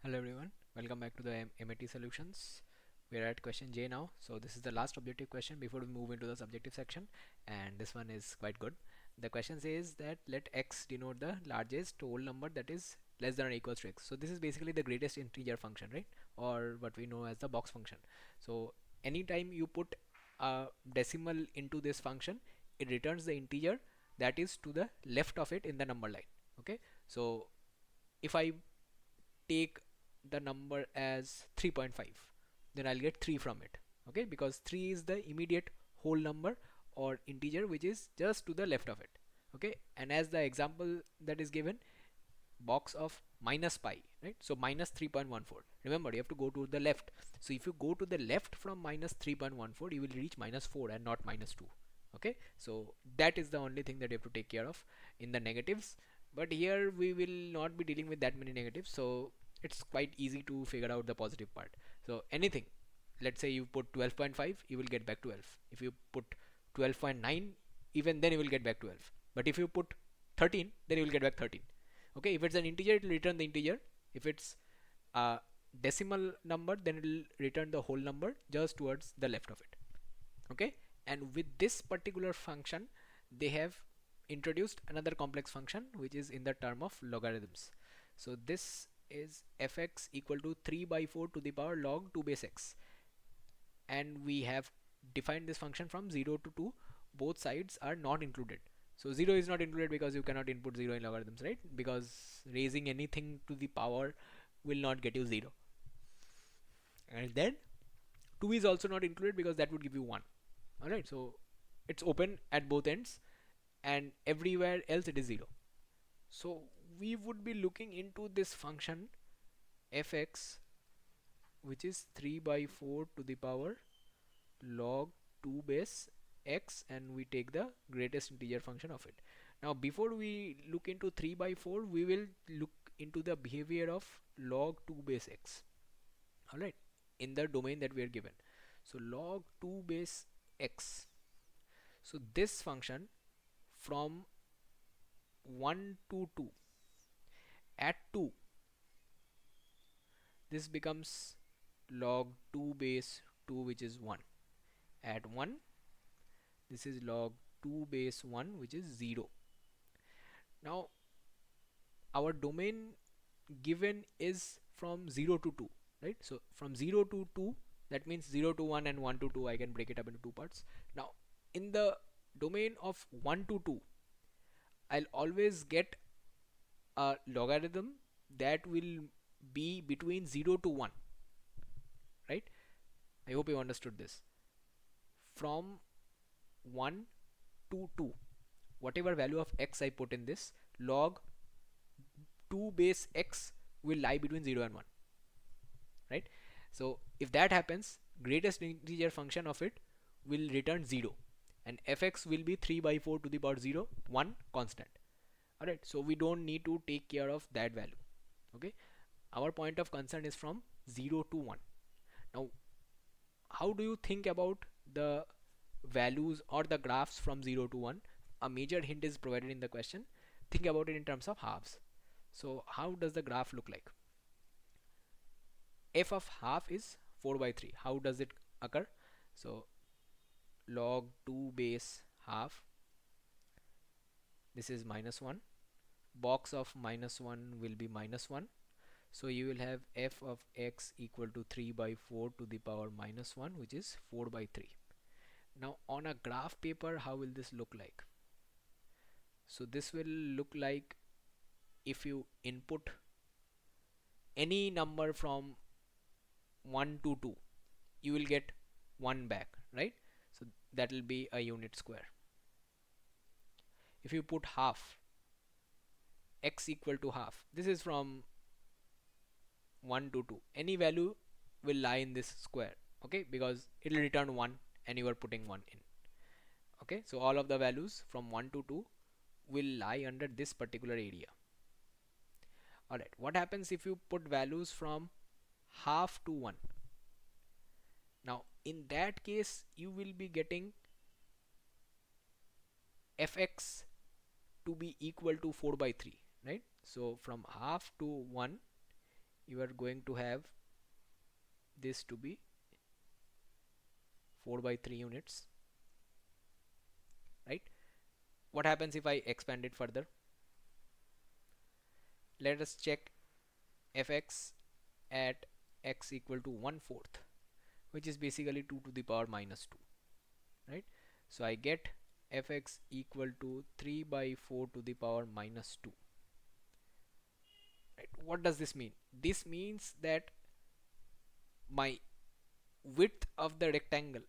Hello everyone, welcome back to the MIT Solutions. We're at question J now. So this is the last objective question before we move into the subjective section, and this one is quite good. The question says that let x denote the largest whole number that is less than or equals to x. So this is basically the greatest integer function, right? Or what we know as the box function. So anytime you put a decimal into this function, it returns the integer that is to the left of it in the number line. Okay, so if I take the number as 3.5, then I'll get 3 from it. Okay, because 3 is the immediate whole number or integer which is just to the left of it. Okay, and as the example that is given, box of minus pi, right? So minus 3.14, remember you have to go to the left. So if you go to the left from minus 3.14, you will reach minus 4 and not minus 2. Okay, so that is the only thing that you have to take care of in the negatives, but here we will not be dealing with that many negatives, so it's quite easy to figure out the positive part. So anything, let's say you put 12.5, you will get back 12. If you put 12.9, even then you will get back 12. But if you put 13, then you will get back 13. Okay, if it's an integer, it will return the integer. If it's a decimal number, then it will return the whole number just towards the left of it. Okay, and with this particular function, they have introduced another complex function which is in the term of logarithms. So this is fx equal to 3 by 4 to the power log 2 base x, and we have defined this function from 0 to 2. Both sides are not included. So 0 is not included because you cannot input 0 in logarithms, right? Because raising anything to the power will not get you 0. And then 2 is also not included because that would give you 1. Alright, so it's open at both ends, and everywhere else it is 0. So we would be looking into this function fx, which is 3 by 4 to the power log 2 base x, and we take the greatest integer function of it. Now before we look into 3 by 4, we will look into the behavior of log 2 base x. Alright, in the domain that we are given. So log 2 base x. So this function from 1 to 2, at 2 this becomes log 2 base 2, which is 1. At 1 this is log 2 base 1, which is 0. Now our domain given is from 0 to 2, right? So from 0 to 2, that means 0 to 1 and 1 to 2, I can break it up into two parts. Now in the domain of 1 to 2, I'll always get a logarithm that will be between 0 to 1, right? I hope you understood this. From 1 to 2, whatever value of x I put in this, log 2 base x will lie between 0 and 1, right? So if that happens, greatest integer function of it will return 0, and fx will be 3 by 4 to the power 0, 1 constant. Alright, so we don't need to take care of that value. Okay, our point of concern is from 0 to 1. Now how do you think about the values or the graphs from 0 to 1? A major hint is provided in the question. Think about it in terms of halves. So how does the graph look like? F of half is 4 by 3. How does it occur? So log 2 base half, this is minus 1. Box of minus 1 will be minus 1. So you will have f of x equal to 3 by 4 to the power minus 1, which is 4 by 3. Now on a graph paper, how will this look like? So this will look like, if you input any number from 1 to 2, you will get 1 back, right? So that will be a unit square. If you put half, x equal to half, this is from 1 to 2, any value will lie in this square, okay, because it will return 1 and you are putting 1 in. Okay, so all of the values from 1 to 2 will lie under this particular area. Alright, what happens if you put values from half to 1? Now in that case you will be getting fx to be equal to 4 by 3, right? So from half to 1, you are going to have this to be 4 by 3 units, right? What happens if I expand it further? Let us check fx at x equal to 1/4, which is basically 2 to the power minus 2, right? So I get fx equal to 3 by 4 to the power minus 2, right? What does this mean? This means that my width of the rectangle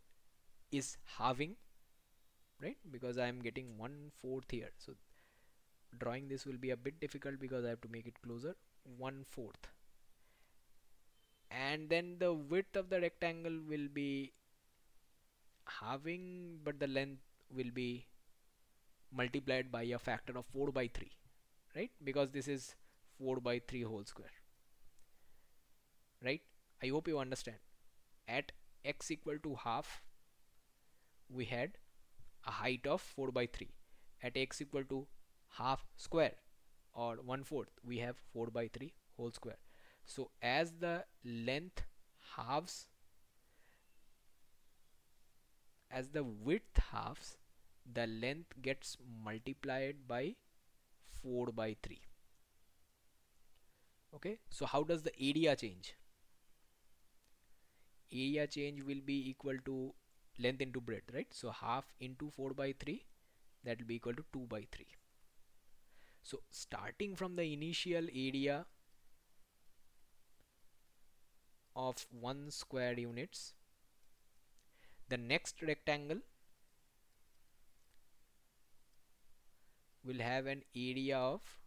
is halving, right? Because I am getting 1/4 here. So drawing this will be a bit difficult because I have to make it closer. 1/4, and then the width of the rectangle will be halving, but the length will be multiplied by a factor of 4 by 3, right? Because this is 4 by 3 whole square, right? I hope you understand. At x equal to half, we had a height of 4 by 3. At x equal to half square or 1/4, we have 4 by 3 whole square. So as the length halves, as the width halves, the length gets multiplied by 4 by 3. Okay, so how does the area change? Area change will be equal to length into breadth, right? So half into 4 by 3, that will be equal to 2 by 3. So starting from the initial area of 1 square units, the next rectangle will have an area of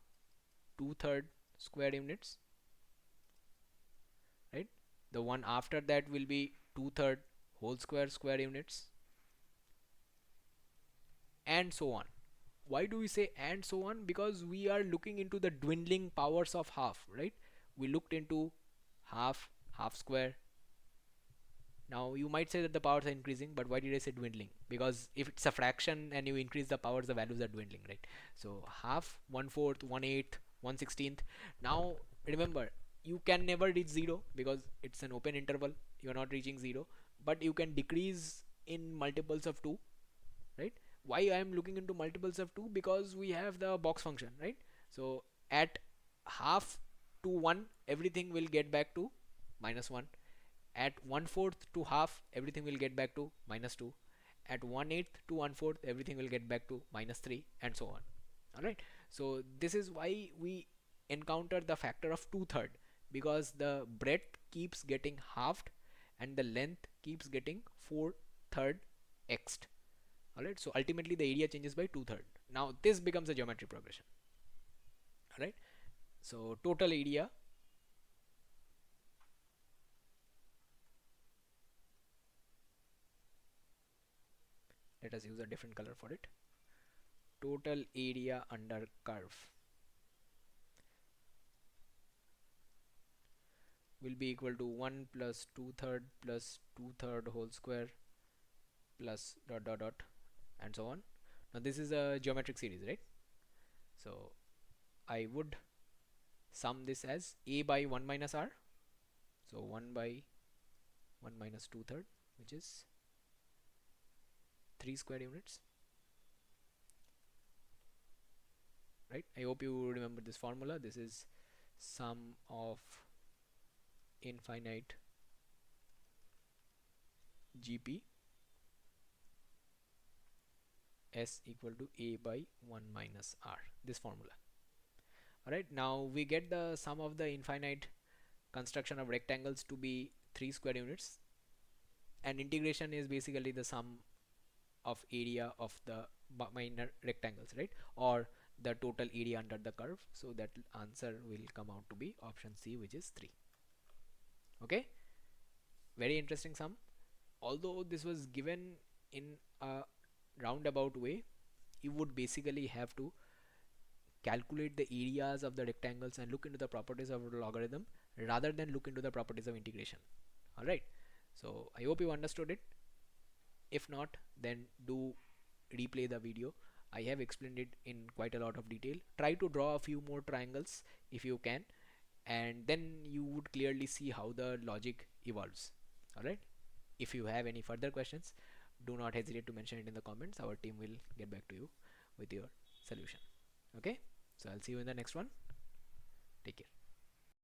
2/3 square units, right? The one after that will be 2/3 whole square units, and so on. Why do we say and so on? Because we are looking into the dwindling powers of half, right? We looked into half, half square. Now you might say that the powers are increasing, but why did I say dwindling? Because if it's a fraction and you increase the powers, the values are dwindling, right? So half, 1/4, 1/8, 1/16. Now remember, you can never reach 0 because it's an open interval. You are not reaching 0, but you can decrease in multiples of 2, right? Why I am looking into multiples of 2? Because we have the box function, right? So at half to 1, everything will get back to -1. At 1/4 to half, everything will get back to -2. At 1/8 to 1/4, everything will get back to -3, and so on. Alright, so this is why we encounter the factor of 2/3, because the breadth keeps getting halved and the length keeps getting 4/3 x'd. Alright, so ultimately the area changes by 2/3. Now this becomes a geometry progression. Alright, so total area let us use a different color for it. Total area under curve will be equal to 1 plus 2/3 plus 2/3 whole square plus dot dot dot and so on. Now this is a geometric series, right? So I would sum this as a by 1 minus r. So 1 by 1 minus 2/3, which is 3 square units, right? I hope you remember this formula. This is sum of infinite GP S equal to a by 1 minus r, this formula. Alright, now we get the sum of the infinite construction of rectangles to be 3 square units, and integration is basically the sum of area of the minor rectangles, right? Or the total area under the curve. So that answer will come out to be option C, which is 3. Okay, very interesting sum. Although this was given in a roundabout way, you would basically have to calculate the areas of the rectangles and look into the properties of the logarithm rather than look into the properties of integration. Alright, so I hope you understood it. If not, then do replay the video. I have explained it in quite a lot of detail. Try to draw a few more triangles if you can. and then you would clearly see how the logic evolves. All right. If you have any further questions, do not hesitate to mention it in the comments. Our team will get back to you with your solution. Okay. So I'll see you in the next one. Take care.